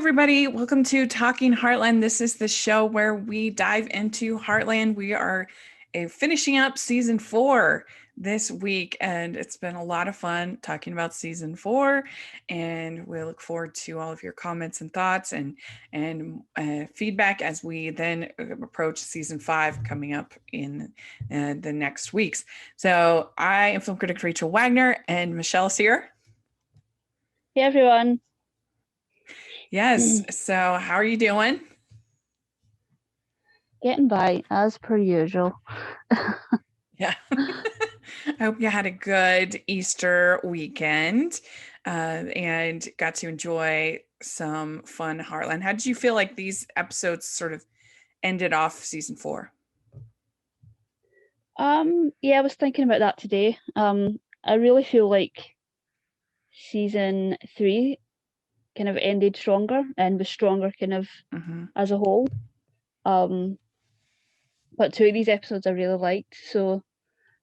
everybody. Welcome to Talking Heartland. This is the show where we dive into Heartland. We are finishing up season 4 this week, and it's been a lot of fun talking about season 4. And we look forward to all of your comments and thoughts and feedback as we then approach season 5 coming up in the next weeks. So I am film critic Rachel Wagner, and Michelle's here. Hey everyone. Yes. So how are you doing? Getting by as per usual. Yeah. I hope you had a good Easter weekend and got to enjoy some fun Heartland. How did you feel like these episodes sort of ended off season 4? Yeah, I was thinking about that today. I really feel like season 3 kind of ended stronger and was stronger kind of as a whole. But 2 of these episodes I really liked. So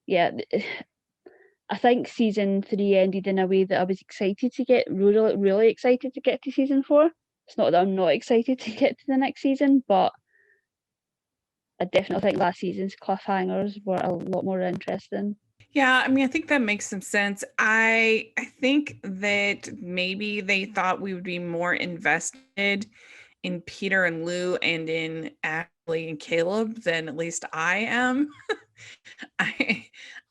yeah, I think season 3 ended in a way that I was excited to get really excited to get to season 4. It's not that I'm not excited to get to the next season, but I definitely think last season's cliffhangers were a lot more interesting. Yeah, I mean, I think that makes some sense. I think that maybe they thought we would be more invested in Peter and Lou and in Ashley and Caleb than at least I am.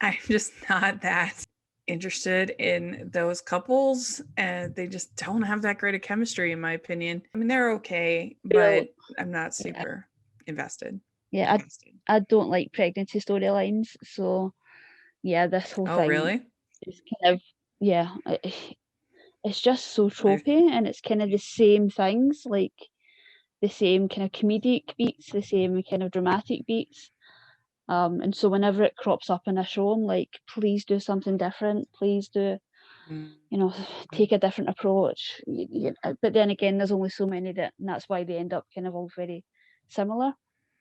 I'm just not that interested in those couples, and they just don't have that great of chemistry, in my opinion. I mean, they're okay, but I'm not super invested. Yeah, I don't like pregnancy storylines, so yeah, this whole thing really? is kind of, yeah, it's just so tropey, and it's kind of the same things, like the same kind of comedic beats, the same kind of dramatic beats. And so whenever it crops up in a show, I'm like, please do something different. Please do, take a different approach. But then again, there's only so many and that's why they end up kind of all very similar.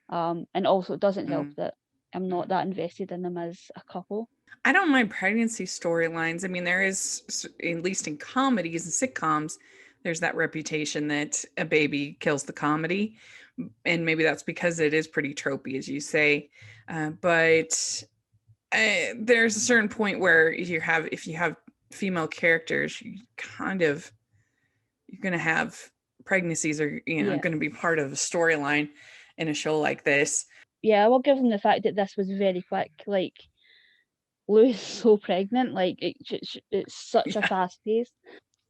And also it doesn't help that I'm not that invested in them as a couple. I don't mind pregnancy storylines. I mean, there is, at least in comedies and sitcoms, there's that reputation that a baby kills the comedy. And maybe that's because it is pretty tropey, as you say. But there's a certain point where if you have female characters, you're going to have pregnancies are going to be part of a storyline in a show like this. Yeah, well, given the fact that this was very quick, like Lou is so pregnant, like it's such a fast pace,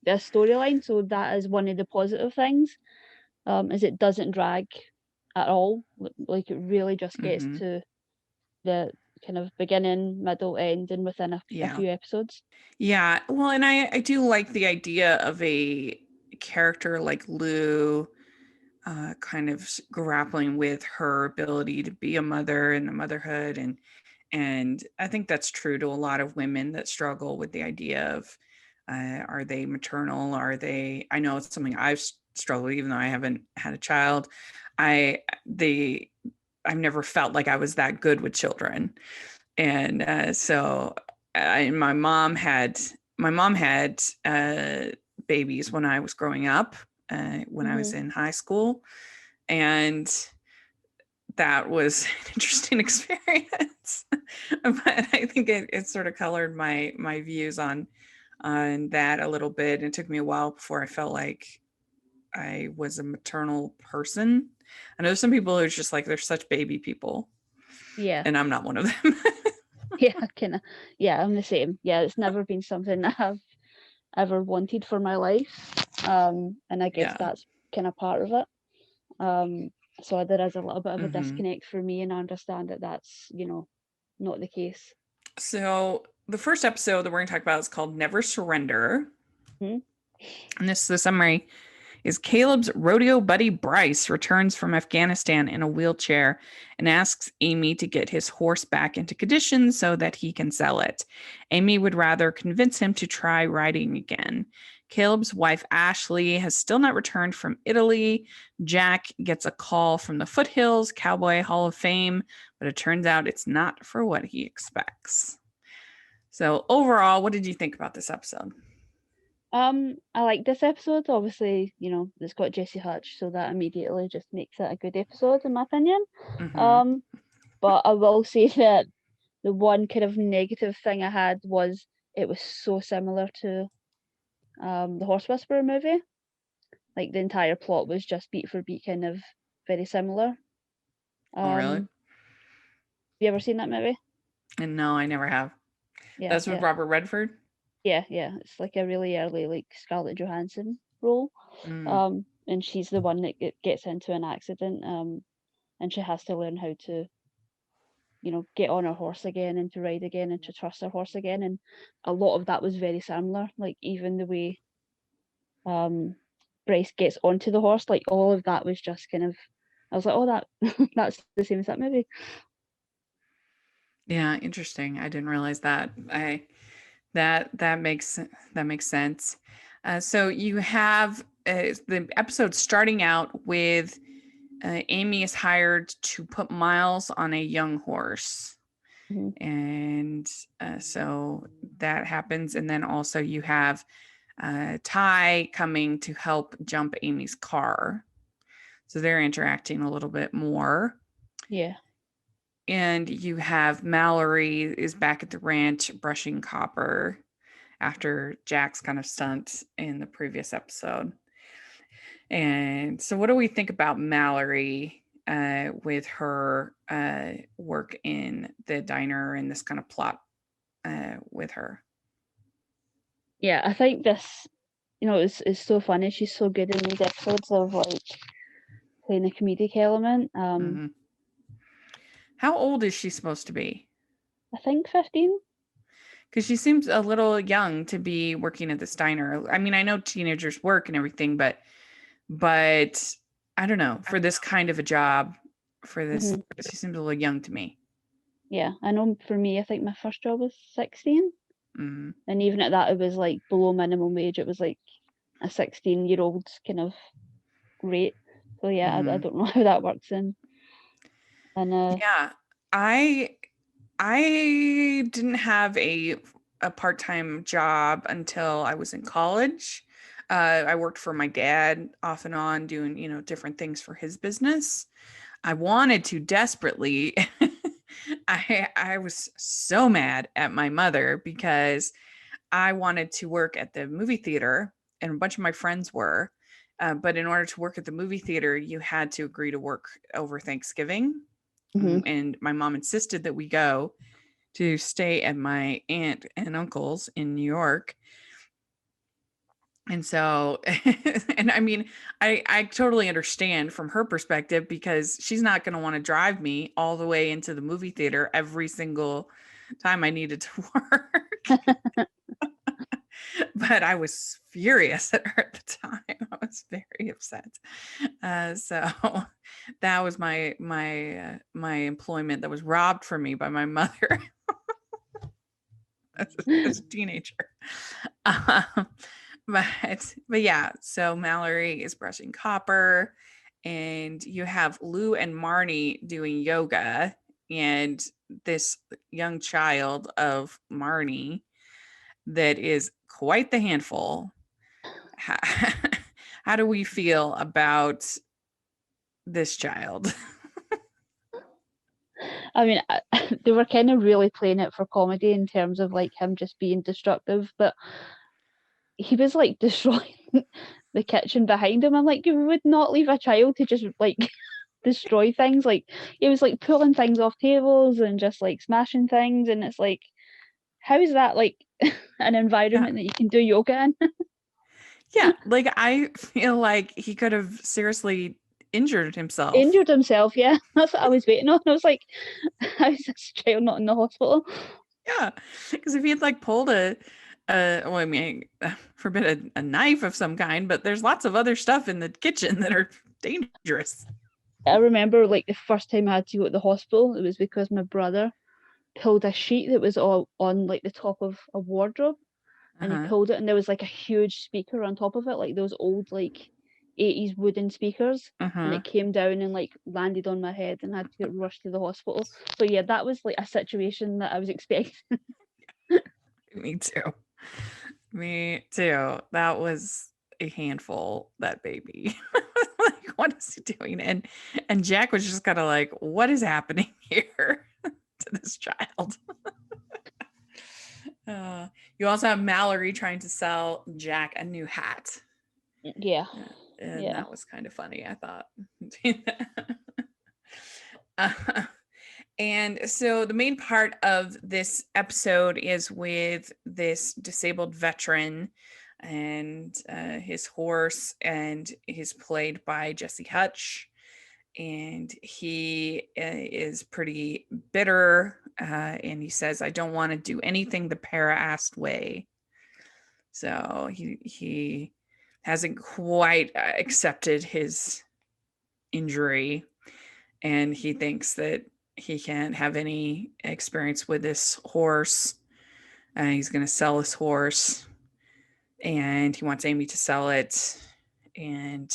this storyline. So that is one of the positive things, is it doesn't drag at all. Like it really just gets to the kind of beginning, middle, end, and within a few episodes. Yeah, well, and I do like the idea of a character like Lou kind of grappling with her ability to be a mother and the motherhood, and I think that's true to a lot of women that struggle with the idea of are they maternal? Are they? I know it's something I've struggled with, even though I haven't had a child. I've never felt like I was that good with children, and so my mom had babies when I was growing up, when I was in high school, and that was an interesting experience. But I think it sort of colored my views on that a little bit. It took me a while before I felt like I was a maternal person. I know there's some people who's just like, they're such baby people. Yeah. And I'm not one of them. I'm the same. Yeah, it's never been something that I've ever wanted for my life. And I guess that's kind of part of it. So there is a little bit of a disconnect for me, and I understand that that's, not the case. So the first episode that we're going to talk about is called Never Surrender. And the summary is Caleb's rodeo buddy Bryce returns from Afghanistan in a wheelchair and asks Amy to get his horse back into condition so that he can sell it. Amy would rather convince him to try riding again. Caleb's wife, Ashley, has still not returned from Italy. Jack gets a call from the Foothills Cowboy Hall of Fame, but it turns out it's not for what he expects. So overall, what did you think about this episode? I like this episode. Obviously, it's got Jesse Hutch, so that immediately just makes it a good episode, in my opinion. Mm-hmm. But I will say that the one kind of negative thing I had was it was so similar to the Horse Whisperer movie. Like the entire plot was just beat for beat, kind of very similar. Oh, really? Have you ever seen that movie? And no, I never have. Yeah, That's with yeah, Robert Redford. yeah, yeah. It's like a really early, like Scarlett Johansson role. Mm. And she's the one that gets into an accident. And she has to learn how to, get on her horse again and to ride again and to trust her horse again. And a lot of that was very similar. Like even the way um Bryce gets onto the horse, like all of that was just kind of, I was like, oh, that that's the same as that movie. Yeah, interesting. I didn't realize that. That makes sense. So you have the episode starting out with Amy is hired to put Miles on a young horse. Mm-hmm. And so that happens. And then also you have Ty coming to help jump Amy's car. So they're interacting a little bit more. Yeah. And you have Mallory is back at the ranch brushing Copper after Jack's kind of stunt in the previous episode. And so what do we think about Mallory with her work in the diner and this kind of plot with her? Yeah, I think this, it's so funny. She's so good in these episodes of like playing the comedic element. Mm-hmm. How old is she supposed to be? I think 15. Because she seems a little young to be working at this diner. I mean, I know teenagers work and everything, but I don't know, for this kind of a job, for this, Mm-hmm. she seems a little young to me. Yeah, I know for me, I think my first job was 16. Mm-hmm. And even at that, it was like below minimum wage. It was like a 16-year-old kind of rate. So yeah, I Mm-hmm. don't know how that works in. And Yeah, I didn't have a part-time job until I was in college. I worked for my dad off and on doing, different things for his business. I wanted to desperately. I was so mad at my mother because I wanted to work at the movie theater and a bunch of my friends were. But in order to work at the movie theater, you had to agree to work over Thanksgiving. mm-hmm. And my mom insisted that we go to stay at my aunt and uncle's in New York. And so, and I mean, I totally understand from her perspective because she's not going to want to drive me all the way into the movie theater every single time I needed to work. But I was furious at her at the time. I was very upset. So that was my employment that was robbed from me by my mother as a teenager. Um, but yeah, so Mallory is brushing Copper, and you have Lou and Marnie doing yoga, and this young child of Marnie that is quite the handful. How do we feel about this child? I mean, they were kind of really playing it for comedy in terms of like him just being destructive, but he was like destroying the kitchen behind him. I'm like, you would not leave a child to just like destroy things. Like he was like pulling things off tables and just like smashing things, and it's like, how is that like an environment Yeah. that you can do yoga in? Yeah, like I feel like he could have seriously injured himself. Injured himself, yeah. That's what I was waiting on. I was like, how is this child not in the hospital? Yeah, because if he had like pulled well, I mean, forbid a knife of some kind, but there's lots of other stuff in the kitchen that are dangerous. I remember like the first time I had to go to the hospital, it was because my brother pulled a sheet that was all on like the top of a wardrobe, and he Uh-huh. pulled it and there was like a huge speaker on top of it, like those old like 80s wooden speakers, and Uh-huh. it came down and like landed on my head and I had to get rushed to the hospital. So yeah, that was like a situation that I was expecting. Me too. Me too. That was a handful, that baby. Like, what is he doing? And Jack was just kind of like, what is happening here to this child? You also have Mallory trying to sell Jack a new hat. Yeah. And Yeah. that was kind of funny, I thought. uh, and so the main part of this episode is with this disabled veteran and his horse, and he's played by Jesse Hutch. And he is pretty bitter, and he says, I don't want to do anything the para-assed way. So he hasn't quite accepted his injury, and he thinks that he can't have any experience with this horse. He's going to sell his horse, and he wants Amy to sell it. And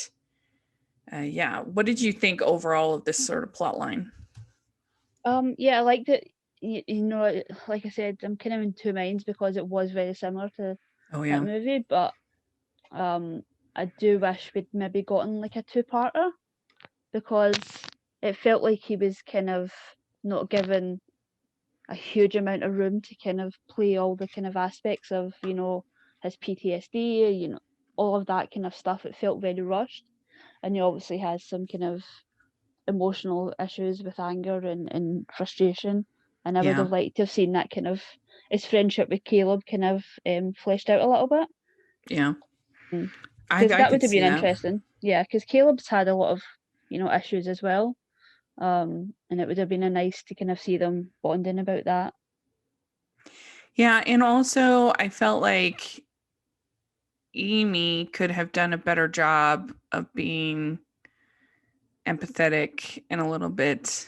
yeah, what did you think overall of this sort of plot line? Yeah, I like that. You know, like I said, I'm kind of in two minds because it was very similar to Oh that yeah, movie, but I do wish we'd maybe gotten like a two-parter, because it felt like he was kind of not given a huge amount of room to kind of play all the kind of aspects of, you know, his PTSD, you know, all of that kind of stuff. It felt very rushed, and he obviously has some kind of emotional issues with anger and frustration. And I would yeah, have liked to have seen that kind of his friendship with Caleb kind of fleshed out a little bit. yeah. Because I that could would have see been that. interesting. Yeah, because Caleb's had a lot of, you know, issues as well. And it would have been a nice to kind of see them bonding about that. Yeah, and also I felt like Amy could have done a better job of being empathetic and a little bit,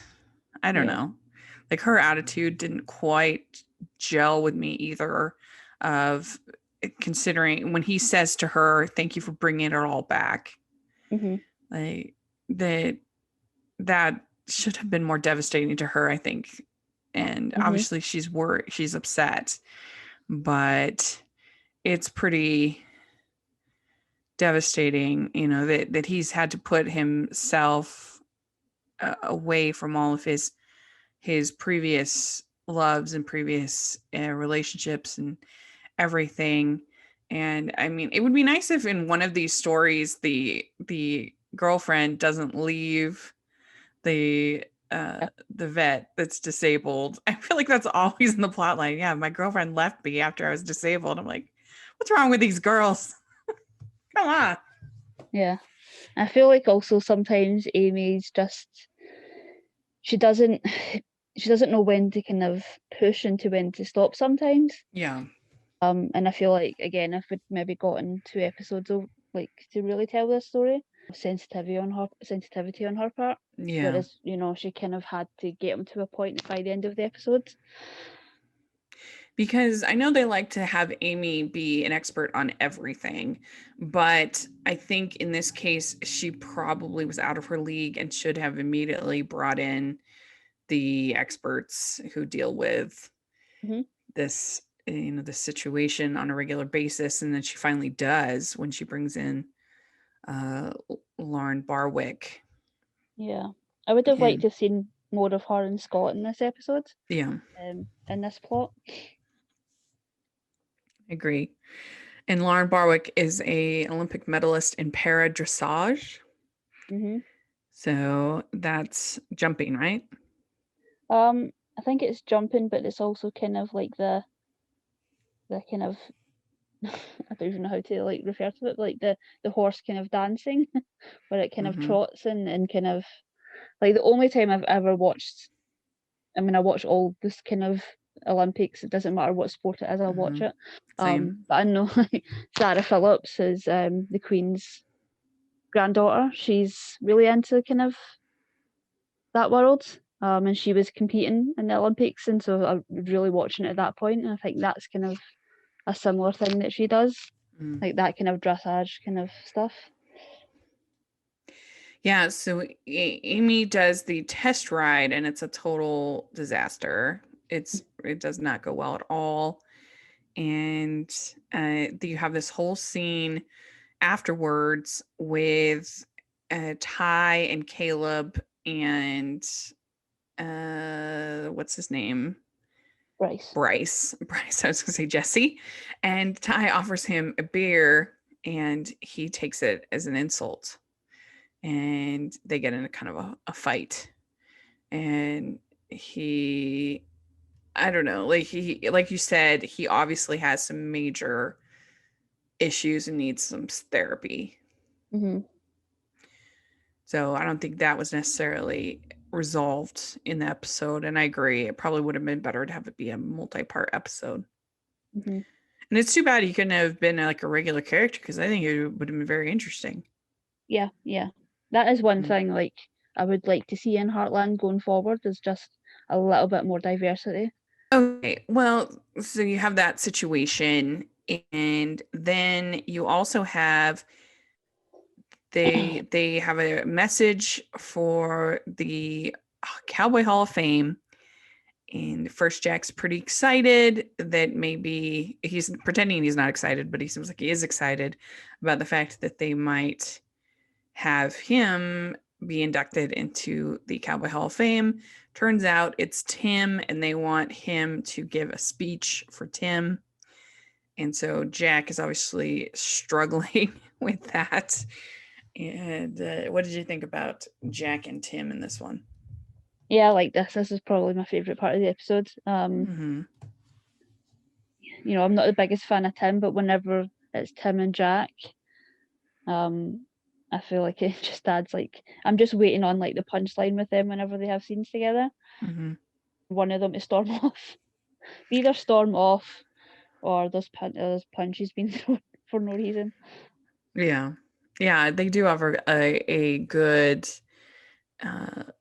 I don't Yeah. know, like her attitude didn't quite gel with me either. Of considering when he says to her, "Thank you for bringing it all back," Hmm. like that that should have been more devastating to her, I think. And Hmm. obviously she's worried, she's upset, but it's pretty devastating, you know, that he's had to put himself away from all of his previous loves and previous relationships and everything. And I mean, it would be nice if in one of these stories the girlfriend doesn't leave the the vet that's disabled. I feel like that's always in the plot line. Yeah, my girlfriend left me after I was disabled. I'm like, what's wrong with these girls? Come on. Yeah. I feel like also sometimes Amy's just she doesn't she doesn't know when to kind of push and to when to stop sometimes. Yeah. And I feel like again, if we'd maybe gotten two episodes of like to really tell this story, sensitivity on her part. Yeah. Whereas, you know, she kind of had to get him to a point by the end of the episode. Because I know they like to have Amy be an expert on everything, but I think in this case, she probably was out of her league and should have immediately brought in the experts who deal with Hmm. this, you know, the situation on a regular basis. And then she finally does when she brings in uh, Lauren Barwick. Yeah. I would have liked And to have seen more of her and Scott in this episode, yeah, in this plot. I agree. And Lauren Barwick is a Olympic medalist in para dressage. Hmm. So that's jumping, right? I think it's jumping, but it's also kind of like the kind of I don't even know how to like refer to it, like the horse kind of dancing, where it kind of Mm-hmm. trots and kind of like the only time I've ever watched. I mean, I watch all this kind of Olympics. It doesn't matter what sport it is, I'll watch Mm-hmm. it. Same. But I know like, Sarah Phillips is the Queen's granddaughter. She's really into kind of that world. And she was competing in the Olympics, and so I was really watching it at that point. And I think that's kind of a similar thing that she does, Mm. like that kind of dressage kind of stuff. Yeah. So Amy does the test ride, and it's a total disaster. It does not go well at all. and you have this whole scene afterwards with Ty and Caleb and what's his name? Bryce. Bryce. I was gonna say Jesse. And Ty offers him a beer and he takes it as an insult. And they get in a kind of a fight. And he I don't know, like you said, he obviously has some major issues and needs some therapy. Mm-hmm. So I don't think that was necessarily resolved in the episode. And I agree, it probably would have been better to have it be a multi-part episode. Mm-hmm. And it's too bad he couldn't have been like a regular character because I think it would have been very interesting. Yeah, that is one thing like I would like to see in Heartland going forward, is just a little bit more diversity. Okay, well, so you have that situation, and then you also have they have a message for the Cowboy Hall of Fame. And first, Jack's pretty excited that maybe he's pretending he's not excited, but he seems like he is excited about the fact that they might have him be inducted into the Cowboy Hall of Fame. Turns out it's Tim, and they want him to give a speech for Tim. And so Jack is obviously struggling with that. And what did you think about Jack and Tim in this one? Yeah, I like this. This is probably my favourite part of the episode. Mm-hmm. You know, I'm not the biggest fan of Tim, but whenever it's Tim and Jack, I feel like it just adds like, I'm just waiting on like the punchline with them whenever they have scenes together. Mm-hmm. One of them to storm off. They either storm off or there's punches being thrown for no reason. Yeah. Yeah, they do have a good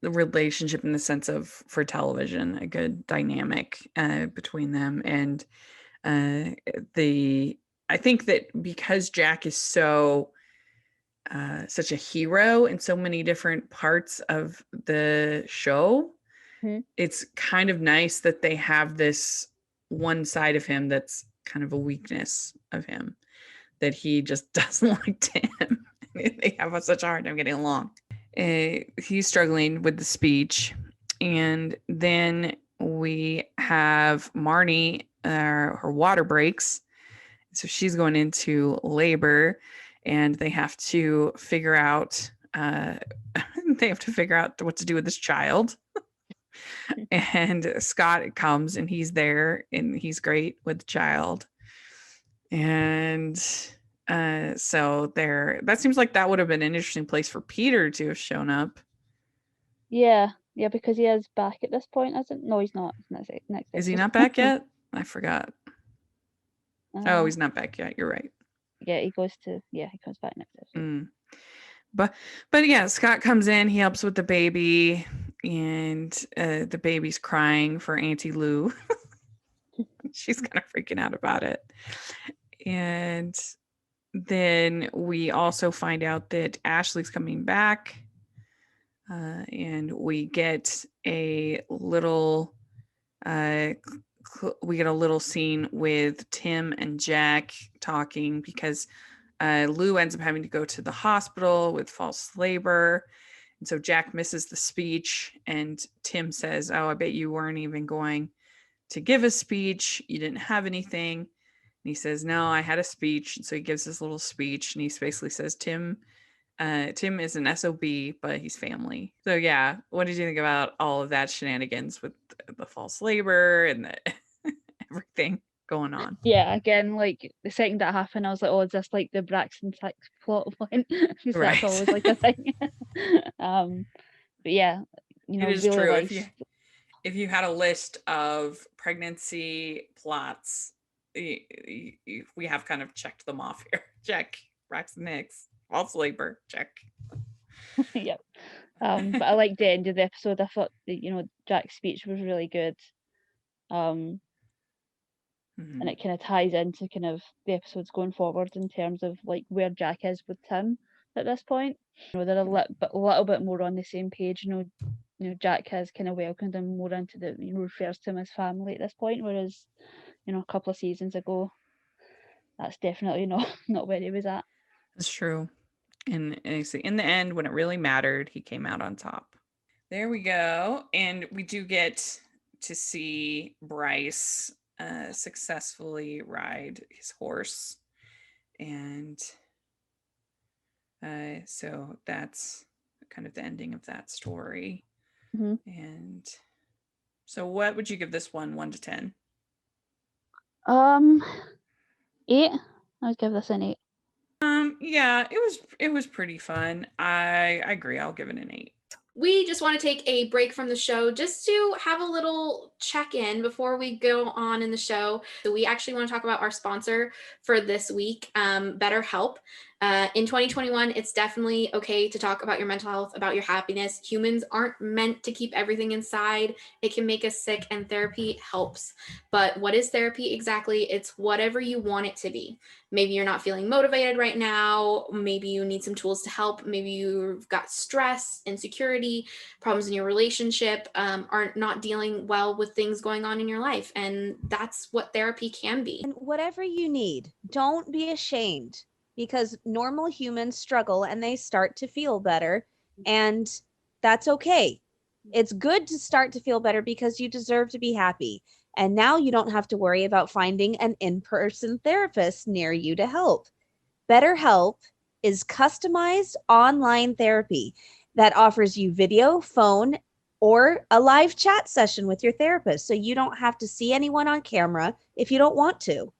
relationship in the sense of for television, a good dynamic between them. And the I think that because Jack is so such a hero in so many different parts of the show, Mm-hmm. it's kind of nice that they have this one side of him that's kind of a weakness of him, that he just doesn't like Tim. They have such a hard time getting along. He's struggling with the speech. And then we have Marnie, her water breaks. So she's going into labor and they have to figure out what to do with this child. And Scott comes and he's there and he's great with the child. And so that seems like that would have been an interesting place for Peter to have shown up. Yeah, because he is back at this point, isn't? No, he's not. Next Is he episode. not back yet? I forgot. Oh, he's Uh, not back yet. You're right. yeah, he comes back next episode. But yeah, Scott comes in, he helps with the baby, and the baby's crying for Auntie Lou. She's kind of freaking out about it. And then we also find out that Ashley's coming back. And we get a little scene with Tim and Jack talking because Lou ends up having to go to the hospital with false labor. And so Jack misses the speech and Tim says, "Oh, I bet you weren't even going to give a speech. You didn't have anything." And he says, "No, I had a speech." And so he gives this little speech and he basically says, Tim is an SOB, but he's family. So yeah, what did you think about all of that shenanigans with the false labor and everything going on? Yeah, again, like the second that happened, I was like, "Oh, is this like the Braxton Six plot line?" Because Right. that's always like a thing. But yeah, It is really true. nice. If you had a list of pregnancy plots, we have kind of checked them off here. Check. Braxton Hicks. False labor. Check. Yep. But I liked the end of the episode. I thought that, Jack's speech was really good. And it kind of ties into kind of the episodes going forward in terms of like where Jack is with Tim at this point. They're a little bit more on the same page. Jack has kind of welcomed him more into refers to him as family at this point, whereas a couple of seasons ago, that's definitely not where he was at. That's true. And in the end, when it really mattered, he came out on top. There we go. And we do get to see Bryce successfully ride his horse. And so that's kind of the ending of that story. Mm-hmm. And so what would you give this one, 1 to 10? 8. I would give this an 8. Yeah, it was pretty fun. I agree. I'll give it an 8. We just want to take a break from the show just to have a little check-in before we go on in the show. So we actually want to talk about our sponsor for this week, BetterHelp. In 2021, it's definitely okay to talk about your mental health, about your happiness. Humans aren't meant to keep everything inside. It can make us sick, and therapy helps. But what is therapy exactly? It's whatever you want it to be. Maybe you're not feeling motivated right now. Maybe you need some tools to help. Maybe you've got stress, insecurity, problems in your relationship, are not dealing well with things going on in your life. And that's what therapy can be. And whatever you need, don't be ashamed, because normal humans struggle and they start to feel better, and that's okay. It's good to start to feel better because you deserve to be happy. And now you don't have to worry about finding an in-person therapist near you to help. BetterHelp is customized online therapy that offers you video, phone, or a live chat session with your therapist, so you don't have to see anyone on camera if you don't want to.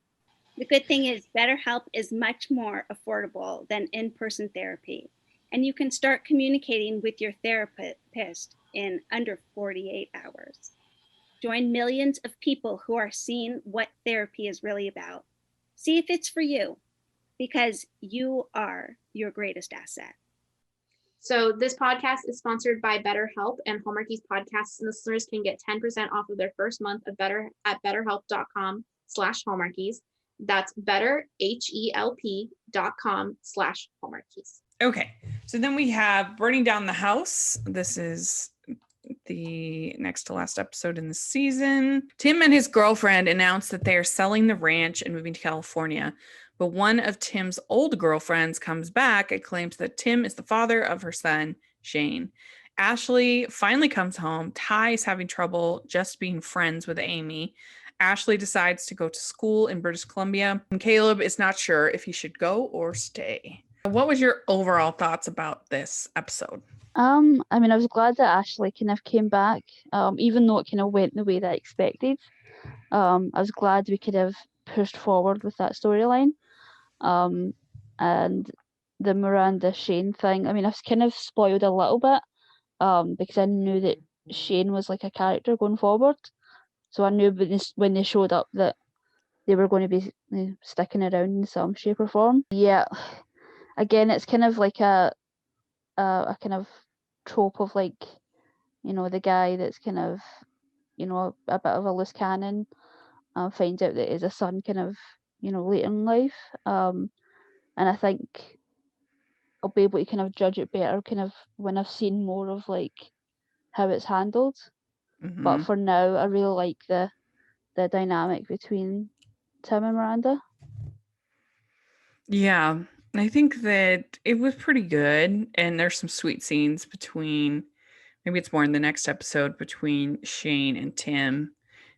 The good thing is BetterHelp is much more affordable than in-person therapy, and you can start communicating with your therapist in under 48 hours. Join millions of people who are seeing what therapy is really about. See if it's for you, because you are your greatest asset. So this podcast is sponsored by BetterHelp and Hallmarkies Podcast. Listeners can get 10% off of their first month of Better at betterhelp.com/Hallmarkies. That's betterhelp.com/Hallmarkies. Okay. So then we have Burning Down the House. This is the next to last episode in the season. Tim and his girlfriend announced that they are selling the ranch and moving to California. But one of Tim's old girlfriends comes back and claims that Tim is the father of her son, Shane. Ashley finally comes home. Ty is having trouble just being friends with Amy. Ashley decides to go to school in British Columbia, and Caleb is not sure if he should go or stay. What was your overall thoughts about this episode? I mean, I was glad that Ashley kind of came back, even though it kind of went the way that I expected. I was glad we could have pushed forward with that storyline. And the Miranda Shane thing, I mean, I was kind of spoiled a little bit, because I knew that Shane was like a character going forward. So I knew when they showed up that they were going to be sticking around in some shape or form. Yeah, again, it's kind of like a kind of trope of, like, the guy that's kind of, a bit of a loose cannon, finds out that he's a son kind of, later in life. And I think I'll be able to kind of judge it better kind of when I've seen more of like how it's handled. Mm-hmm. But for now, I really like the dynamic between Tim and Miranda. Yeah, I think that it was pretty good. And there's some sweet scenes between, maybe it's more in the next episode, between Shane and Tim,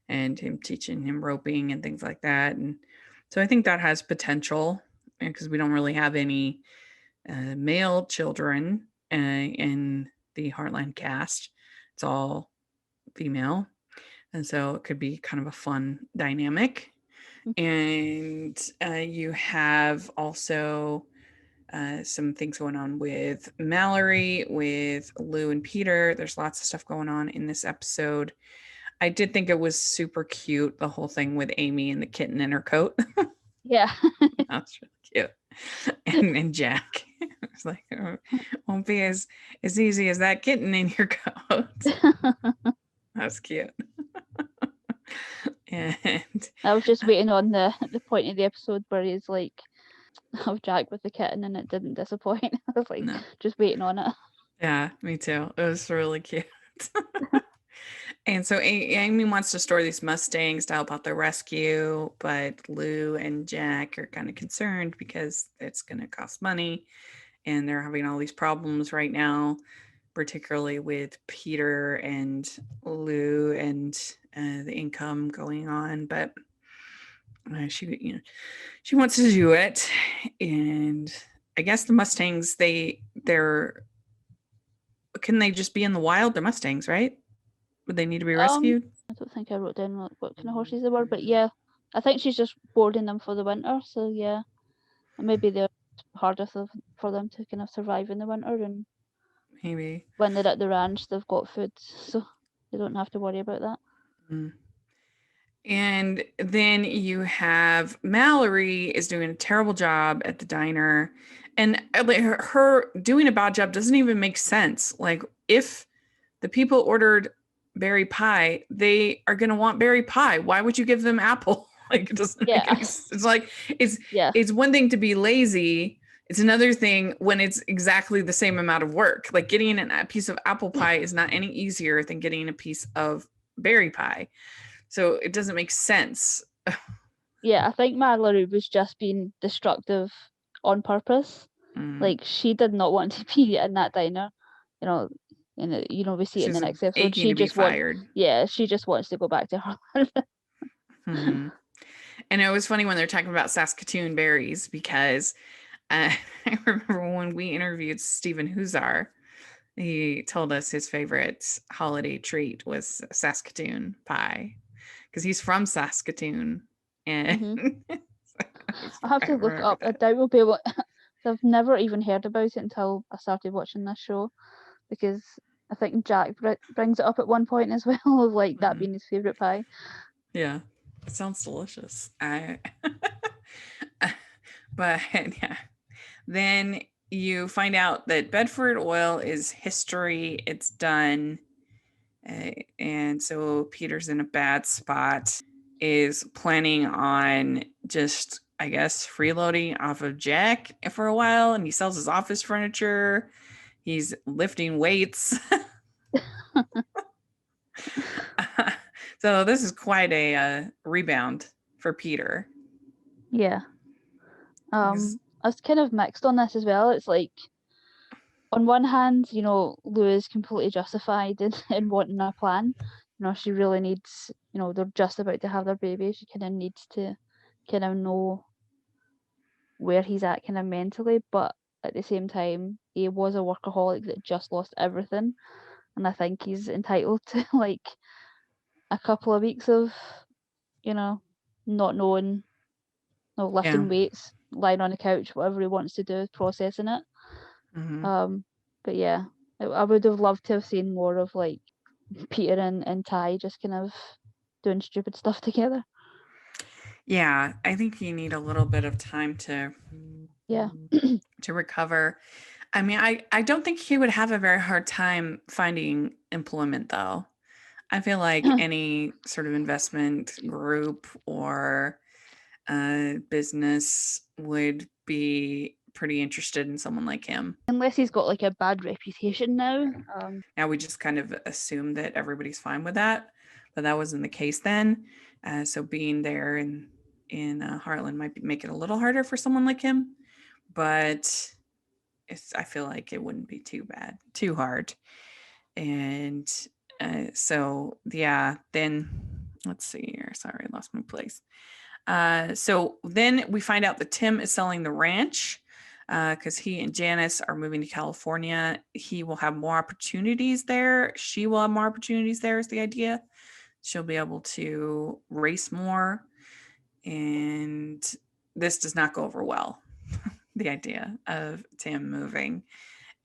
and him teaching him roping and things like that. And so I think that has potential, because we don't really have any male children in the Heartland cast. It's all female. And so it could be kind of a fun dynamic. And you have also some things going on with Mallory, with Lou and Peter. There's lots of stuff going on in this episode. I did think it was super cute, the whole thing with Amy and the kitten in her coat. Yeah. That's really cute. And Jack. It's like, won't be as easy as that kitten in your coat. That's cute. And I was just waiting on the point of the episode where he's like, of Jack with the kitten, and it didn't disappoint. I was like, just waiting on it. Yeah, me too. It was really cute. And so Amy wants to store these Mustangs to help out the rescue, but Lou and Jack are kind of concerned because it's going to cost money, and they're having all these problems right now, particularly with Peter and Lou and the income going on. But she wants to do it, and I guess the Mustangs they're can they just be in the wild? They're Mustangs, right? Would they need to be rescued? I don't think I wrote down what kind of horses they were, but yeah, I think she's just boarding them for the winter. So yeah, and maybe they're harder for them to kind of survive in the winter, and Maybe. when they're at the ranch, they've got food, so they don't have to worry about that. Mm. And then you have Mallory is doing a terrible job at the diner, and her doing a bad job doesn't even make sense. Like, if the people ordered berry pie, they are going to want berry pie. Why would you give them apple? Like, it doesn't make any sense. It's like, it's one thing to be lazy. It's another thing when it's exactly the same amount of work. Like, getting a piece of apple pie is not any easier than getting a piece of berry pie. So it doesn't make sense. Yeah, I think Mallory was just being destructive on purpose. Like, she did not want to be in that diner. And we see it in the next episode. She just fired. She just wants to go back to Harlan. Mm-hmm. And it was funny when they're talking about Saskatoon berries, because I remember when we interviewed Stephen Huzar, he told us his favorite holiday treat was Saskatoon pie, because he's from Saskatoon. And I have to look it up. I doubt we'll be able. I've never even heard about it until I started watching this show, because I think Jack brings it up at one point as well, of like that being his favorite pie. Yeah, it sounds delicious. But yeah, then you find out that Bedford oil is history. It's done. And so Peter's in a bad spot, is planning on just, I guess, freeloading off of Jack for a while. And he sells his office furniture. He's lifting weights. So this is quite a rebound for Peter. Yeah. I was kind of mixed on this as well. It's like, on one hand, Lou is completely justified in wanting a plan. She really needs, they're just about to have their baby. She kind of needs to kind of know where he's at kind of mentally. But at the same time, he was a workaholic that just lost everything. And I think he's entitled to like a couple of weeks of, not knowing, lifting weights, lying on the couch, whatever he wants to do, processing it. Mm-hmm. But yeah, I would have loved to have seen more of like Peter and Ty just kind of doing stupid stuff together. Yeah, I think you need a little bit of time to recover. I mean, I don't think he would have a very hard time finding employment, though. I feel like any sort of investment group or business would be pretty interested in someone like him. Unless he's got like a bad reputation now. Now we just kind of assume that everybody's fine with that, but that wasn't the case then. So being there in Heartland might make it a little harder for someone like him, but I feel like it wouldn't be too hard. And so yeah, then let's see here. Sorry, I lost my place. So then we find out that Tim is selling the ranch because he and Janice are moving to California. He will have more opportunities there. She will have more opportunities there, is the idea. She'll be able to race more. And this does not go over well, the idea of Tim moving.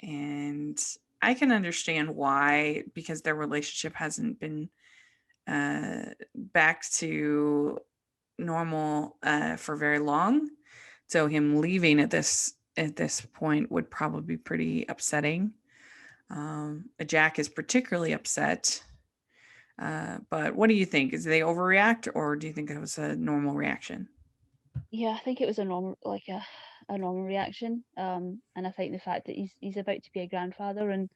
And I can understand why, because their relationship hasn't been back to normal for very long. So him leaving at this point would probably be pretty upsetting. Jack is particularly upset. But what do you think? Is they overreact, or do you think it was a normal reaction? Yeah, I think it was a normal reaction. And I think the fact that he's about to be a grandfather, and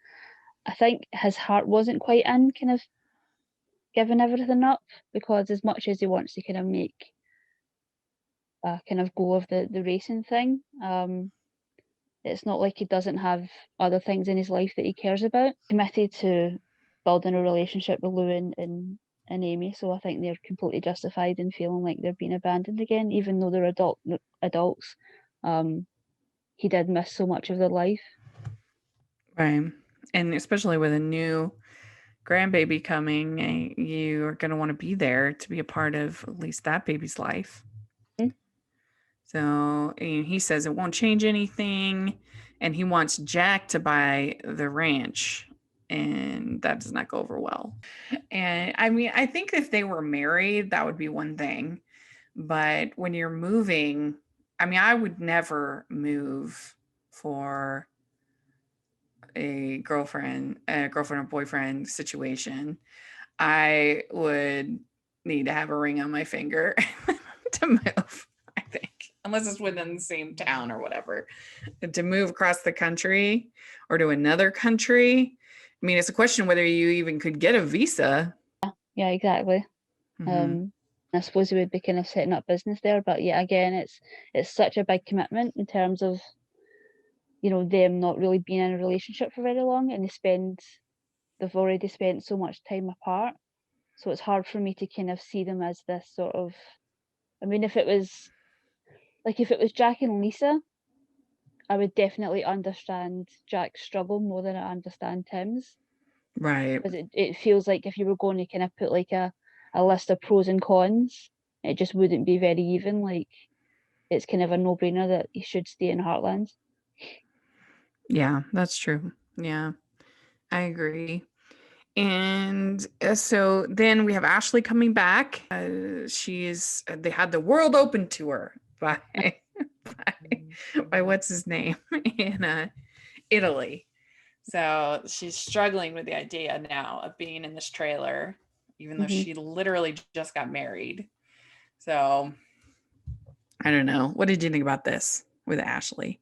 I think his heart wasn't quite in kind of giving everything up, because as much as he wants to kind of make a kind of go of the racing thing, it's not like he doesn't have other things in his life that he cares about. Committed to building a relationship with Lou and Amy, so I think they're completely justified in feeling like they're being abandoned again, even though they're adults. He did miss so much of their life. Right. And especially with a new grandbaby coming, you are going to want to be there to be a part of at least that baby's life. Mm-hmm. So and he says it won't change anything, and he wants Jack to buy the ranch, and that does not go over well. And I mean, I think if they were married, that would be one thing. But when you're moving, I mean, I would never move for a girlfriend or boyfriend situation. I would need to have a ring on my finger to move, I think, unless it's within the same town or whatever. To move across the country or to another country, I mean, it's a question whether you even could get a visa. Yeah, exactly. Mm-hmm. I suppose we would be kind of setting up business there, but yeah, again, it's such a big commitment in terms of, you know, them not really being in a relationship for very long, and they've already spent so much time apart. So it's hard for me to kind of see them as this sort of, I mean, if it was Jack and Lisa, I would definitely understand Jack's struggle more than I understand Tim's. Right. Because it feels like if you were going to kind of put like a list of pros and cons, it just wouldn't be very even. Like, it's kind of a no-brainer that you should stay in Heartland. Yeah, that's true. Yeah, I agree. And so then we have Ashley coming back. They had the world open to her by what's his name in Italy. So she's struggling with the idea now of being in this trailer, even though she literally just got married. So I don't know. What did you think about this with Ashley?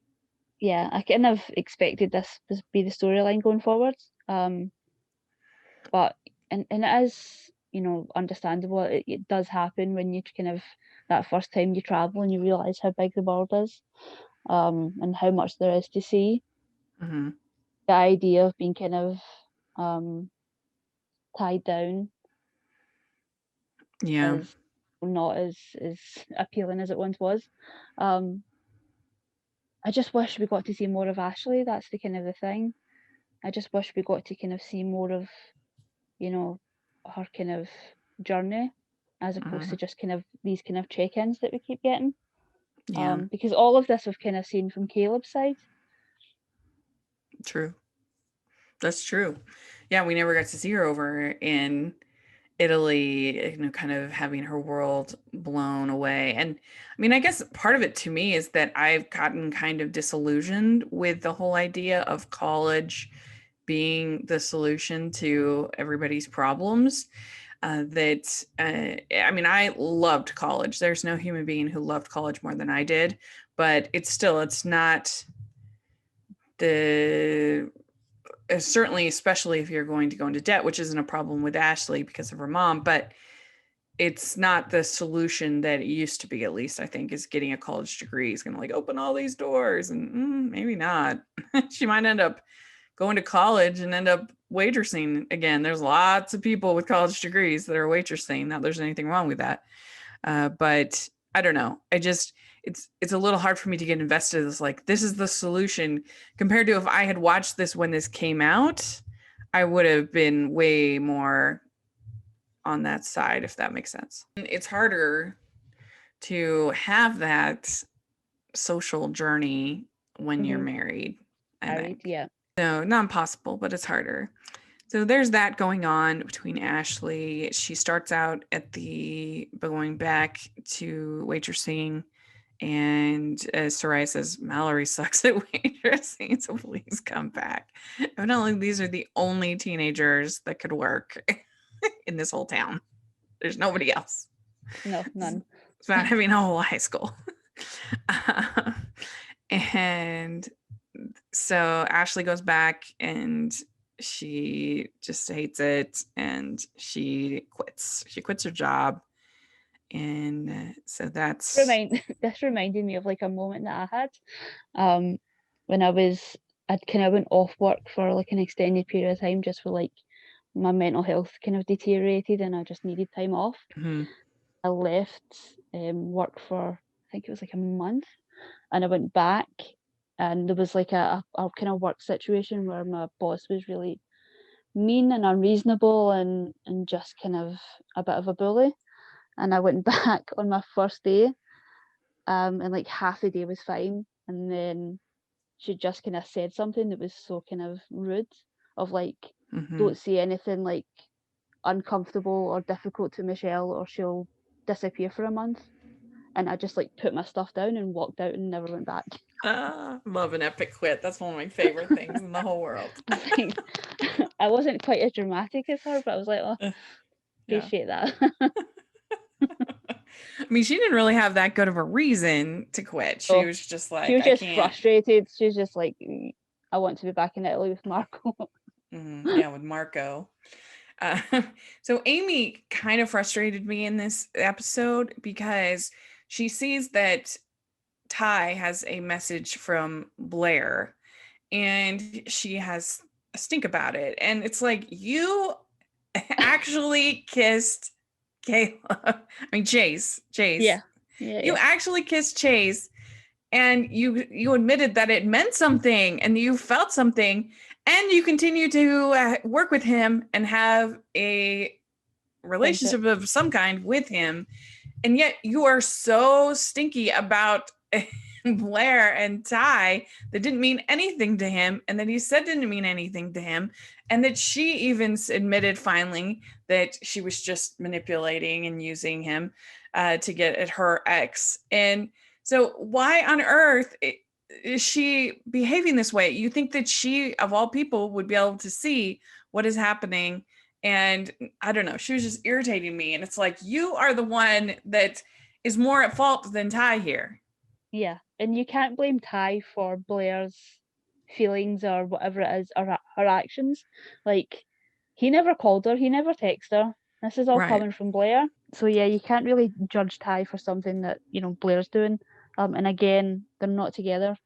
Yeah, I kind of expected this to be the storyline going forward. But and it is, you know, understandable. It does happen when you kind of, that first time you travel and you realize how big the world is, and how much there is to see. Mm-hmm. The idea of being kind of tied down, Yeah, is not as appealing as it once was. I just wish we got to see more of Ashley. That's the kind of the thing. I just wish we got to kind of see more of, you know, her kind of journey, as opposed to just kind of these kind of check-ins that we keep getting. Yeah. Because all of this we've kind of seen from Caleb's side. True. That's true. Yeah, we never got to see her over in Italy, you know, kind of having her world blown away. And I mean, I guess part of it to me is that I've gotten kind of disillusioned with the whole idea of college being the solution to everybody's problems. I mean, I loved college. There's no human being who loved college more than I did, but it's not certainly, especially if you're going to go into debt, which isn't a problem with Ashley because of her mom, but it's not the solution that it used to be. At least I think is getting a college degree is going to like open all these doors, and maybe not. She might end up going to college and end up waitressing again. There's lots of people with college degrees that are waitressing. Not there's anything wrong with that, but I don't know. It's a little hard for me to get invested. It's like, this is the solution, compared to if I had watched this when this came out, I would have been way more on that side, if that makes sense. It's harder to have that social journey when you're married, I think. Yeah. So not impossible, but it's harder. So there's that going on between Ashley. She starts out going back to waitressing, and as Soraya says, Mallory sucks at waitressing, so please come back. Evidently, these are the only teenagers that could work in this whole town. There's nobody else. No, none. It's about having a whole high school. And so Ashley goes back, and she just hates it, and she quits. She quits her job. And so that's This reminded me of like a moment that I had when I'd kind of went off work for like an extended period of time, just for like my mental health kind of deteriorated and I just needed time off. Mhm. I left work for, I think it was like a month, and I went back, and there was like a kind of work situation where my boss was really mean and unreasonable and just kind of a bit of a bully. And I went back on my first day, and like half the day was fine, and then she just kind of said something that was so kind of rude, of like, Mhm. don't say anything like uncomfortable or difficult to Michelle or she'll disappear for a month. And I just like put my stuff down and walked out and never went back. Love an epic quit. That's one of my favorite things in the whole world. I wasn't quite as dramatic as her, but I was like, oh, Yeah. appreciate that. I mean, she didn't really have that good of a reason to quit. She was just like, she was I just can't. frustrated. She was just like, I want to be back in Italy with Marco. Yeah, with Marco. So Amy kind of frustrated me in this episode because she sees that Ty has a message from Blair and she has a stink about it. And it's like, you actually kissed Chase. Yeah. You actually kissed Chase, and you admitted that it meant something and you felt something, and you continue to work with him and have a relationship of some kind with him, and yet you are so stinky about Blair and Ty that didn't mean anything to him, and that he said didn't mean anything to him, and that she even admitted finally that she was just manipulating and using him to get at her ex. And so why on earth is she behaving this way? You think that she, of all people, would be able to see what is happening. And I don't know, she was just irritating me. And it's like, you are the one that is more at fault than Ty here. Yeah, and you can't blame Ty for Blair's feelings or whatever it is, or her actions. Like, he never called her, he never texted her. This is all coming from Blair. So yeah, you can't really judge Ty for something that, Blair's doing. And again, they're not together.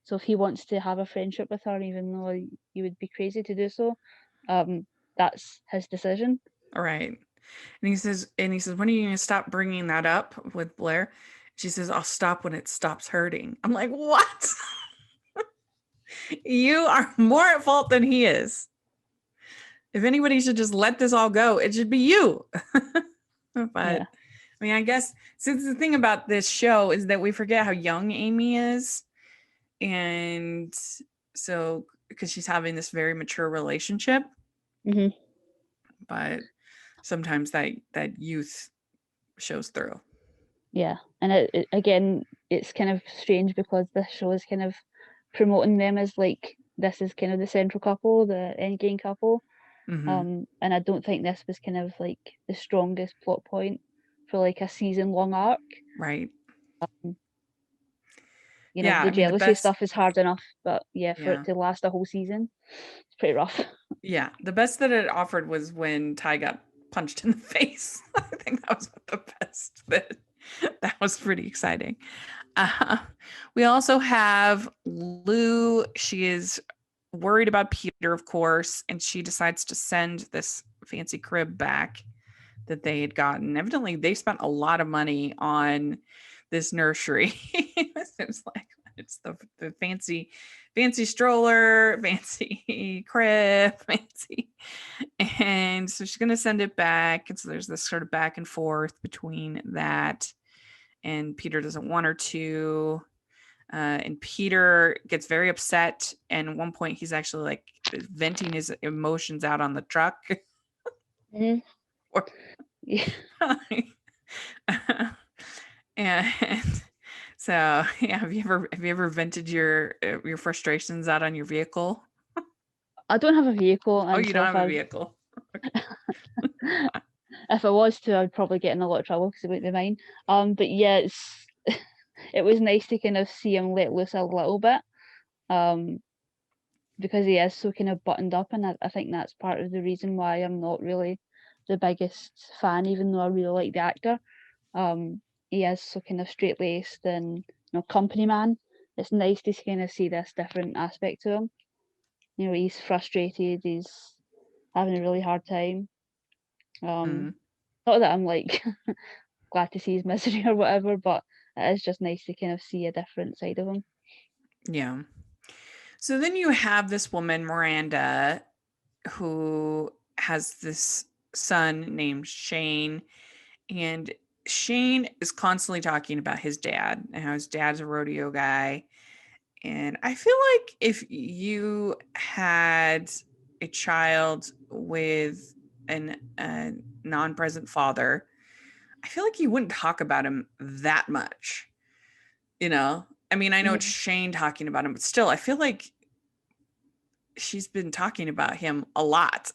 So if he wants to have a friendship with her, even though you would be crazy to do so, that's his decision. All right. And he says, when are you going to stop bringing that up with Blair? She says, I'll stop when it stops hurting. I'm like, what? You are more at fault than he is. If anybody should just let this all go, it should be you. But I mean, I guess since the thing about this show is that we forget how young Amy is. And so, because she's having this very mature relationship. Mm-hmm. But sometimes that youth shows through. Yeah, and again, it's kind of strange because this show is kind of promoting them as like, this is kind of the central couple, the endgame couple. Mm-hmm. And I don't think this was kind of like the strongest plot point for like a season-long arc. Right. The jealousy stuff is hard enough, but for it to last a whole season, it's pretty rough. Yeah, the best that it offered was when Ty got punched in the face. I think that was the best bit. That was pretty exciting. We also have Lou. She is worried about Peter, of course, and she decides to send this fancy crib back that they had gotten. Evidently, they spent a lot of money on this nursery. It's like, it's the fancy stroller, fancy crib, fancy. And so she's going to send it back. And so there's this sort of back and forth between that. And Peter doesn't want her to. And Peter gets very upset. And at one point, he's actually like venting his emotions out on the truck. Mm-hmm. And so, yeah, have you ever vented your frustrations out on your vehicle? I don't have a vehicle. Oh, you don't have a vehicle. If I was to, I'd probably get in a lot of trouble because it wouldn't be mine. But yeah, it was nice to kind of see him let loose a little bit. because he is so kind of buttoned up, and I think that's part of the reason why I'm not really the biggest fan, even though I really like the actor. He is so kind of straight-laced and company man. It's nice to kind of see this different aspect to him. He's frustrated, he's having a really hard time. Not that I'm like glad to see his misery or whatever, but it is just nice to kind of see a different side of him. Yeah. So then you have this woman, Miranda, who has this son named Shane, and Shane is constantly talking about his dad and how his dad's a rodeo guy. And I feel like if you had a child with a non-present father, I feel like you wouldn't talk about him that much. I mean, I know it's Shane talking about him, but still, I feel like she's been talking about him a lot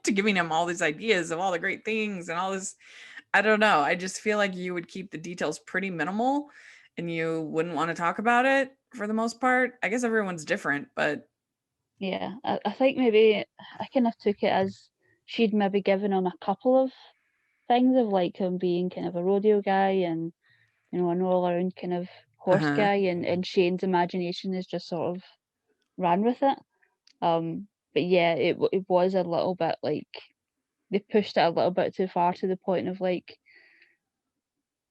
to giving him all these ideas of all the great things and all this. I don't know. I just feel like you would keep the details pretty minimal and you wouldn't want to talk about it for the most part. I guess everyone's different, but yeah, I think maybe I kind of took it as she'd maybe given him a couple of things of like him being kind of a rodeo guy and an all around kind of horse guy, and Shane's imagination is just sort of ran with it. But yeah, it was a little bit like they pushed it a little bit too far to the point of like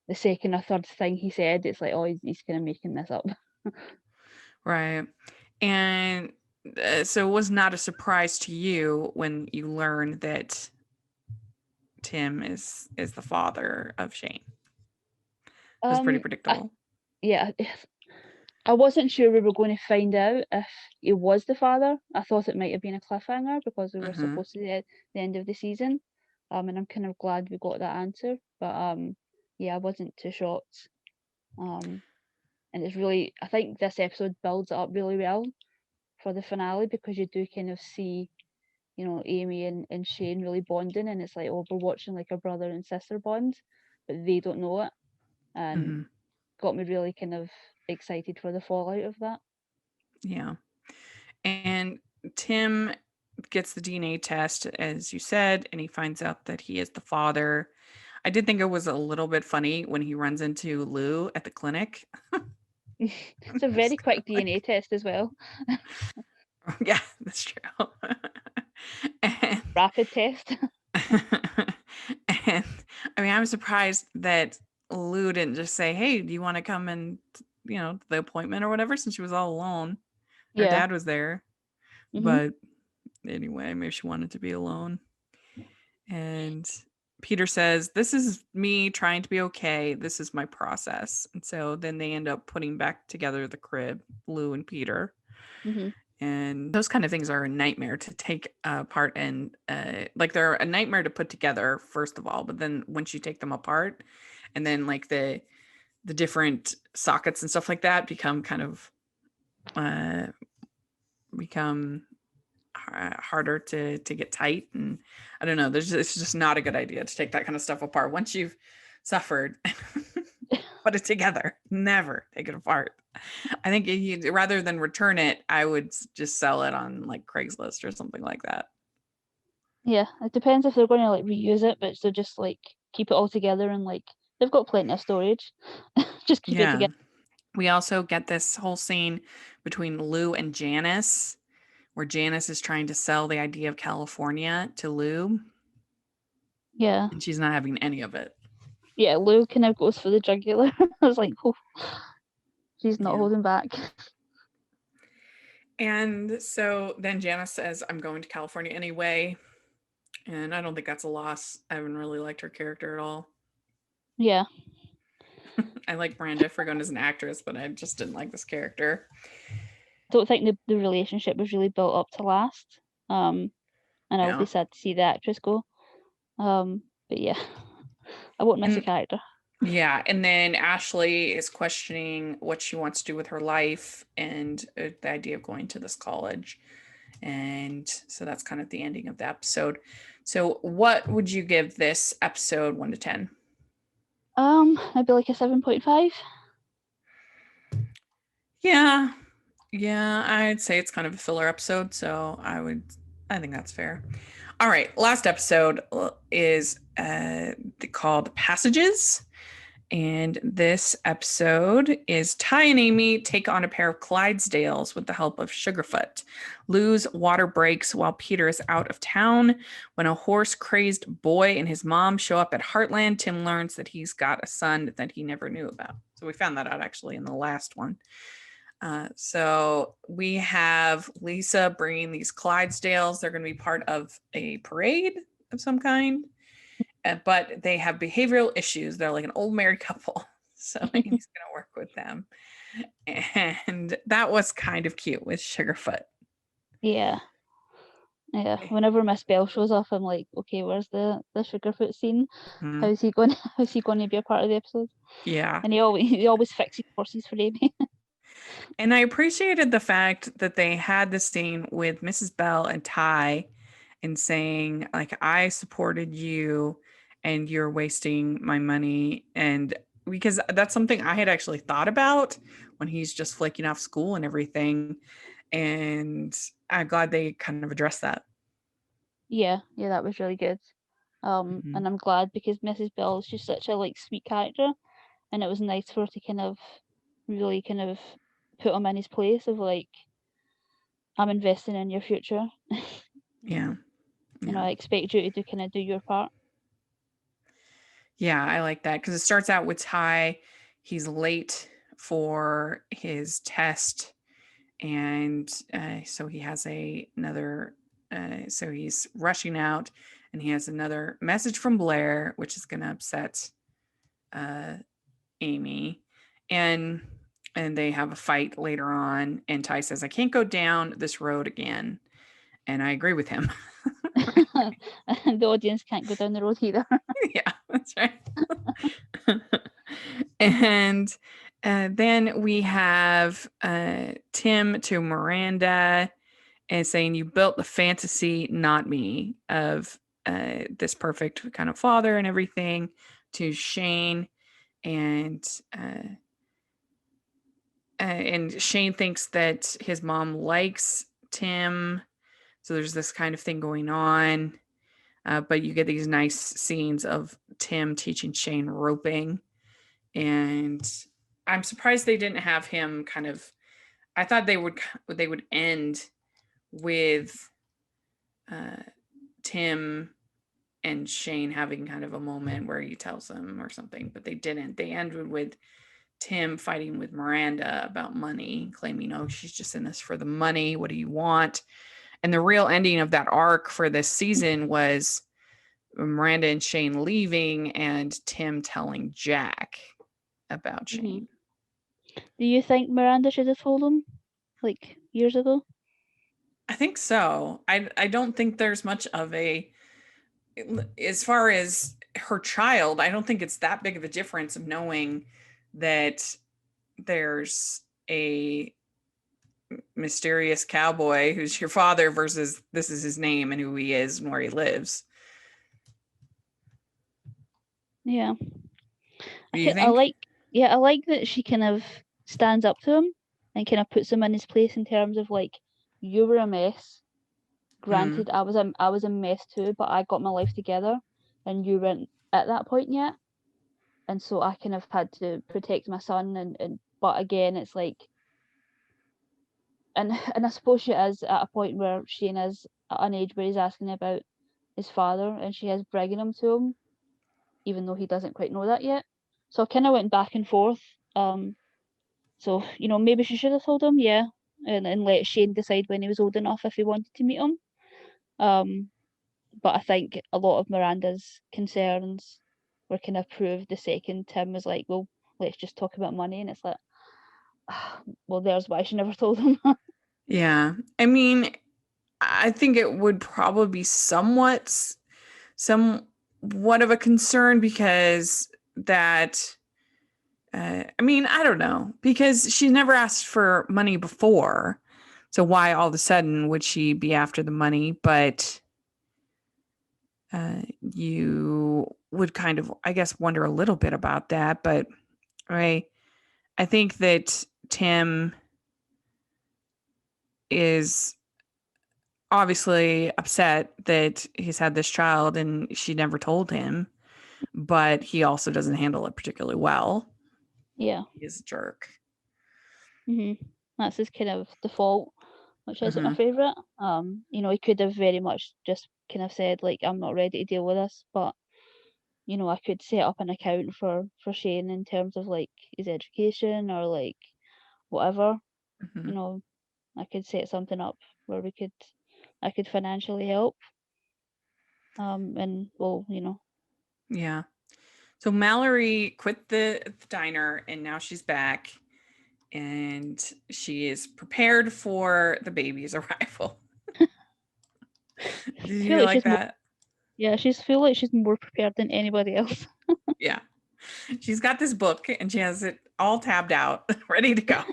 the second or third thing he said, it's like, oh, he's kind of making this up. Right. And so it was not a surprise to you when you learned that Tim is the father of Shane. It was pretty predictable. I wasn't sure we were going to find out if he was the father. I thought it might have been a cliffhanger because we were supposed to be at the end of the season. And I'm kind of glad we got that answer. But I wasn't too shocked. And it's really, I think this episode builds it up really well for the finale because you do kind of see, Amy and Shane really bonding, and it's like, oh, we're watching like a brother and sister bond, but they don't know it. And got me really kind of excited for the fallout of that. Yeah. And Tim gets the DNA test, as you said, and he finds out that he is the father. I did think it was a little bit funny when he runs into Lou at the clinic. It's a very quick DNA test as well. Yeah, that's true. And, rapid test. And I mean, I'm surprised that Lou didn't just say, hey, do you want to come and, the appointment or whatever, since she was all alone. Her dad was there. But anyway, maybe she wanted to be alone. And Peter says, this is me trying to be okay. This is my process. And so then they end up putting back together the crib, Lou and Peter. And those kind of things are a nightmare to take apart, and like they're a nightmare to put together, first of all, but then once you take them apart and then like the different sockets and stuff like that become kind of harder to get tight. And I don't know, it's just not a good idea to take that kind of stuff apart once you've suffered. Put it together, never take it apart. I think rather than return it, I would just sell it on like Craigslist or something like that. Yeah, it depends if they're going to like reuse it, but so just like keep it all together, and like they've got plenty of storage. Just keep it together. We also get this whole scene between Lou and Janice, where Janice is trying to sell the idea of California to Lou. Yeah. And she's not having any of it. Yeah, Lou kind of goes for the jugular. I was like, oh, she's not holding back. And so then Janice says, I'm going to California anyway. And I don't think that's a loss. I haven't really liked her character at all. Yeah. I like Miranda Frigon as an actress, but I just didn't like this character. Don't think the relationship was really built up to last. And I'll be sad to see the actress go. But yeah, I won't miss a character. Yeah, and then Ashley is questioning what she wants to do with her life and the idea of going to this college. And so that's kind of the ending of the episode. So what would you give this episode 1 to 10? Maybe like a 7.5. Yeah, Yeah, I'd say it's kind of a filler episode, so I think that's fair. All right, last episode is called Passages. And this episode is Ty and Amy take on a pair of Clydesdales with the help of Sugarfoot. Lou's water breaks while Peter is out of town. When a horse-crazed boy and his mom show up at Heartland, Tim learns that he's got a son that he never knew about. So we found that out actually in the last one. So we have Lisa bringing these Clydesdales. They're going to be part of a parade of some kind. But they have behavioral issues. They're like an old married couple. So Amy's going to work with them. And that was kind of cute with Sugarfoot. Yeah. Yeah. Whenever Miss Bell shows up, I'm like, okay, where's the Sugarfoot scene? Mhm. How's he going to be a part of the episode? Yeah. And he always fixes horses for Amy. And I appreciated the fact that they had the scene with Mrs. Bell and Ty and saying, like, I supported you and you're wasting my money. And because that's something I had actually thought about when he's just flaking off school and everything. And I'm glad they kind of addressed that. Yeah, that was really good. Mhm. And I'm glad because Mrs. Bell is just such a like sweet character, and it was nice for her to kind of really kind of put him in his place of like, I'm investing in your future. Yeah. You know, I expect you to kind of do your part. Yeah, I like that because it starts out with Ty. He's late for his test, and so he has another. So he's rushing out, and he has another message from Blair, which is going to upset Amy, and they have a fight later on. And Ty says, "I can't go down this road again," and I agree with him. And the audience can't go down the road either. Yeah, that's right. And then we have Tim to Miranda and saying, you built the fantasy, not me, of this perfect kind of father and everything, to Shane. And Shane thinks that his mom likes Tim. So there's this kind of thing going on. But you get these nice scenes of Tim teaching Shane roping. And I'm surprised they didn't have him kind of, I thought they would end with Tim and Shane having kind of a moment where he tells them or something, but they didn't. They ended with Tim fighting with Miranda about money, claiming, oh, she's just in this for the money. What do you want? And the real ending of that arc for this season was Miranda and Shane leaving and Tim telling Jack about Shane. Do you think Miranda should have told him like years ago? I think so. I don't think there's much of as far as her child, I don't think it's that big of a difference of knowing that there's a mysterious cowboy who's your father versus this is his name and who he is and where he lives. Yeah. I like that she kind of stands up to him and kind of puts him in his place in terms of like, you were a mess. Granted, I was a mess too, but I got my life together and you weren't at that point yet. And so I kind of had to protect my son and but again it's like, and I suppose she is at a point where Shane is at an age where he's asking about his father and she is bragging him to him, even though he doesn't quite know that yet. So I kind of went back and forth. So, you know, maybe she should have told him, yeah, and let Shane decide when he was old enough if he wanted to meet him. But I think a lot of Miranda's concerns were kind of proved the second Tim was like, well, let's just talk about money. And it's like, well, there's why she never told him. Yeah. I mean, I think it would probably be somewhat of a concern because that, I mean, I don't know, because she's never asked for money before. So why all of a sudden would she be after the money? But you would kind of, I guess, wonder a little bit about that. But I think that Tim is obviously upset that he's had this child and she never told him, but he also doesn't handle it particularly well. Yeah. He's a jerk. That's his kind of default, which isn't my Mhm. favorite. He could have very much just kind of said like, I'm not ready to deal with this, but I could set up an account for Shane in terms of like his education or like whatever. Mhm. I could set something up where I could financially help. And well, Yeah. So Mallory quit the diner and now she's back and she is prepared for the baby's arrival. Did I feel you like like that? feel like she's more prepared than anybody else. Yeah. She's got this book and she has it all tabbed out, ready to go.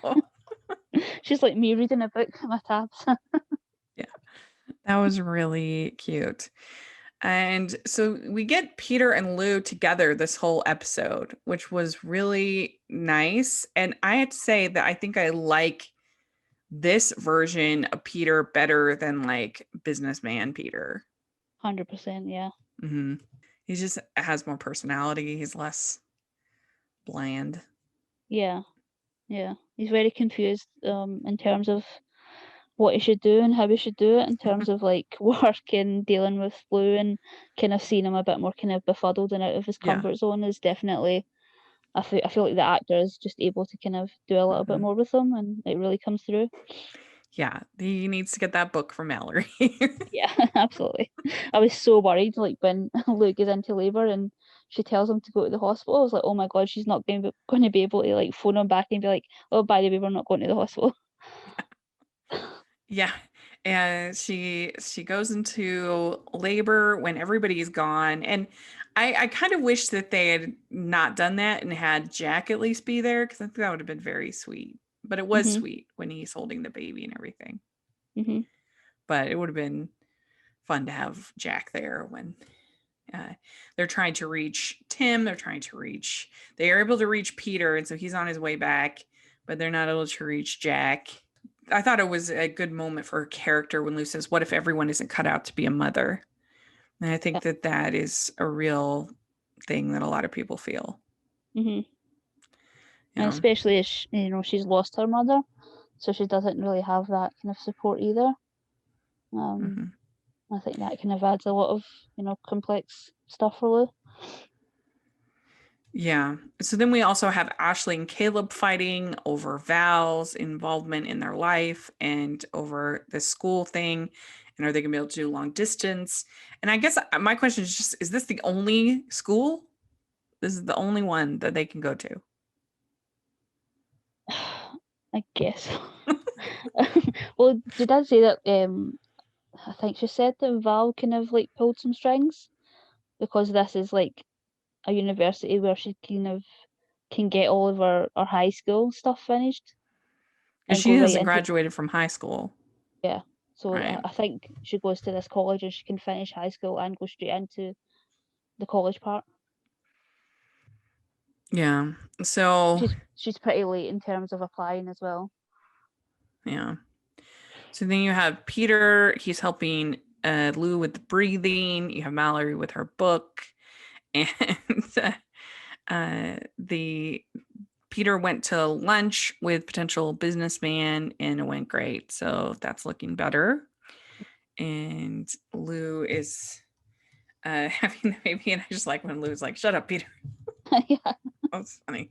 She's like me reading a book in my tabs. Yeah. That was really cute. And so we get Peter and Lou together this whole episode, which was really nice. And I have to say that I think I like this version of Peter better than like businessman Peter. 100%, yeah. Mm-hmm. He just has more personality. He's less bland. Yeah. He's very confused in terms of what he should do and how he should do it in terms of like work and dealing with Lou, and kind of seeing him a bit more kind of befuddled and out of his Yeah. comfort zone is definitely, I feel like the actor is just able to kind of do a little bit more with him, and it really comes through. Yeah, he needs to get that book from Mallory. Yeah, absolutely. I was so worried like when Lou goes into labor and she tells him to go to the hospital. I was like, oh my god, she's not going to be able to like phone him back and be like, oh, by the way, we're not going to the hospital. Yeah. And she goes into labor when everybody's gone. And I kind of wish that they had not done that and had Jack at least be there, because I think that would have been very sweet. But it was sweet when he's holding the baby and everything. But it would have been fun to have Jack there when they're trying to reach Tim. They are able to reach Peter, and so he's on his way back, but they're not able to reach Jack. I thought it was a good moment for a character when Lou says, what if everyone isn't cut out to be a mother? And I think that is a real thing that a lot of people feel. And especially as she's lost her mother, so she doesn't really have that kind of support either. I think that kind of adds a lot of complex stuff for Lou. Yeah. So then we also have Ashley and Caleb fighting over Val's involvement in their life and over the school thing. And are they going to be able to do long distance? And I guess my question is just, is this the only school? This is the only one that they can go to? I guess. Well, did I say that? I think she said that Val kind of like pulled some strings, because this is like a university where she kind of can get all of her high school stuff finished. Because she hasn't graduated from high school. Yeah. So right. I think she goes to this college and she can finish high school and go straight into the college part. Yeah. So she's pretty late in terms of applying as well. Yeah. So then you have Peter, he's helping Lou with the breathing. You have Mallory with her book. And Peter went to lunch with potential businessman and it went great. So that's looking better. And Lou is having the baby. And I just like when Lou's like, shut up, Peter. Yeah. That's funny.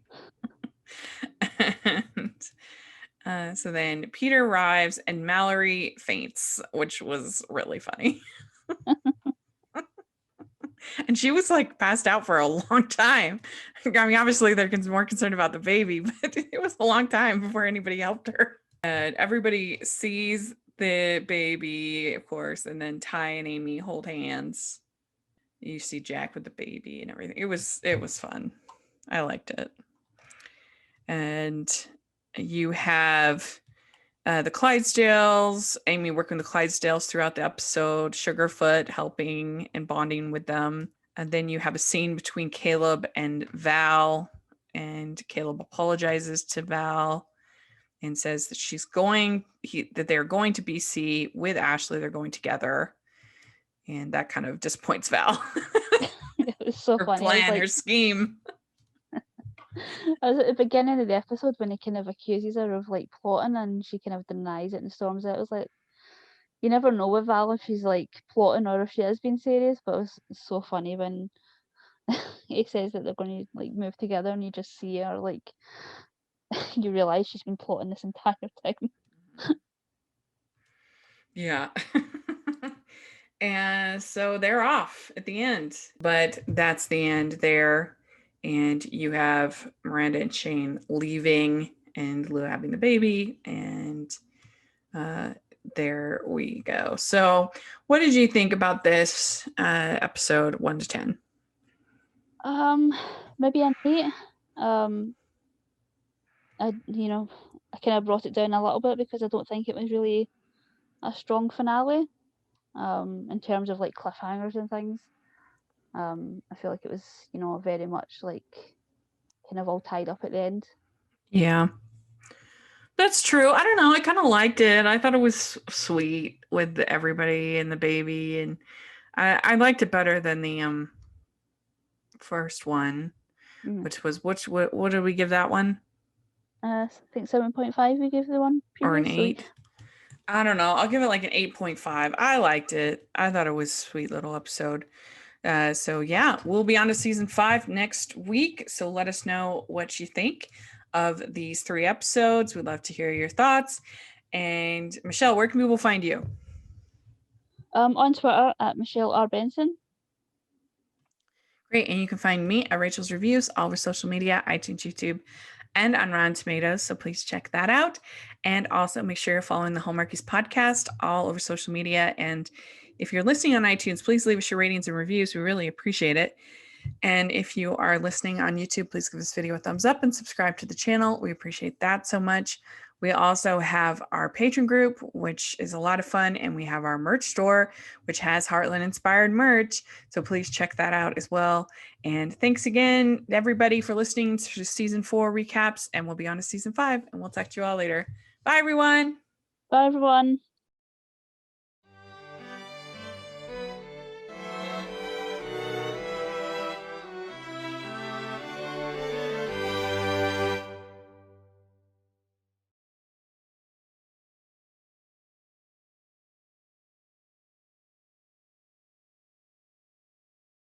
And so then Peter arrives and Mallory faints, which was really funny. And she was like passed out for a long time. I mean, obviously they're more concerned about the baby, but it was a long time before anybody helped her. And everybody sees the baby, of course, and then Ty and Amy hold hands. You see Jack with the baby and everything. It was fun. I liked it. And you have the Clydesdales, Amy working with the Clydesdales throughout the episode, Sugarfoot helping and bonding with them. And then you have a scene between Caleb and Val, and Caleb apologizes to Val. and says that that they're going to BC with Ashley. They're going together. And that kind of disappoints Val. It was so Her funny. plan, her scheme. I was at the beginning of the episode when he kind of accuses her of like plotting and she kind of denies it and storms out. It was like, you never know with Val if she's like plotting or if she is being serious, but it was so funny when he says that they're going to like move together and you just see her like, you realise she's been plotting this entire time. Yeah. And so they're off at the end, but that's the end there. And you have Miranda and Shane leaving and Lou having the baby, and there we go. So what did you think about this episode 1 to 10? Maybe an 8. I kind of brought it down a little bit because I don't think it was really a strong finale. In terms of like cliffhangers and things. I feel like it was, very much like kind of all tied up at the end. Yeah. That's true. I don't know. I kind of liked it. I thought it was sweet with everybody and the baby, and I liked it better than the first one, which was what did we give that one? I think 7.5 we gave the one previously. Or an 8. I don't know. I'll give it like an 8.5. I liked it. I thought it was a sweet little episode. So yeah, we'll be on to season 5 next week. So let us know what you think of these 3 episodes. We'd love to hear your thoughts. And Michelle, where can people find you? On Twitter at Michelle R. Benson. Great. And you can find me at Rachel's Reviews, all over social media, iTunes, YouTube, and on Rotten Tomatoes. So please check that out. And also make sure you're following the Hallmarkies Podcast all over social media. And if you're listening on iTunes, please leave us your ratings and reviews. We really appreciate it. And if you are listening on YouTube, please give this video a thumbs up and subscribe to the channel. We appreciate that so much. We also have our Patreon group, which is a lot of fun. And we have our merch store, which has Heartland inspired merch. So please check that out as well. And thanks again, everybody, for listening to season 4 recaps. And we'll be on to season 5. And we'll talk to you all later. Bye, everyone. Bye, everyone.